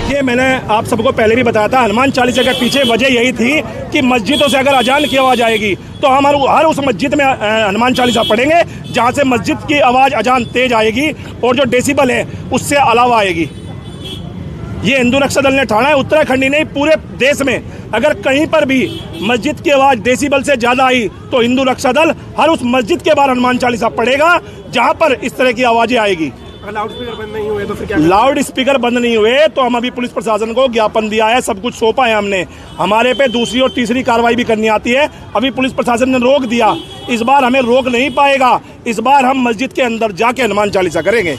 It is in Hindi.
देखिए, मैंने आप सबको पहले भी बताया था, हनुमान चालीसा के पीछे वजह यही थी कि मस्जिदों से अगर अजान की आवाज़ आएगी तो हम हर उस मस्जिद में हनुमान चालीसा पढ़ेंगे जहां से मस्जिद की आवाज़ अजान तेज आएगी और जो डेसिबल है उससे अलावा आएगी। ये हिंदू रक्षा दल ने ठाना है, उत्तराखंड ही नहीं पूरे देश में अगर कहीं पर भी मस्जिद की आवाज़ डेसिबल से ज़्यादा आई तो हिंदू रक्षा दल हर उस मस्जिद के बाहर हनुमान चालीसा पढ़ेगा जहां पर इस तरह की आवाज़ें आएगी। लाउड स्पीकर बंद नहीं हुए तो फिर क्या? लाउड स्पीकर बंद नहीं हुए तो हम अभी पुलिस प्रशासन को ज्ञापन दिया है, सब कुछ सौंपा है हमने। हमारे पे दूसरी और तीसरी कार्रवाई भी करनी आती है। अभी पुलिस प्रशासन ने रोक दिया, इस बार हमें रोक नहीं पाएगा। इस बार हम मस्जिद के अंदर जाके हनुमान चालीसा करेंगे।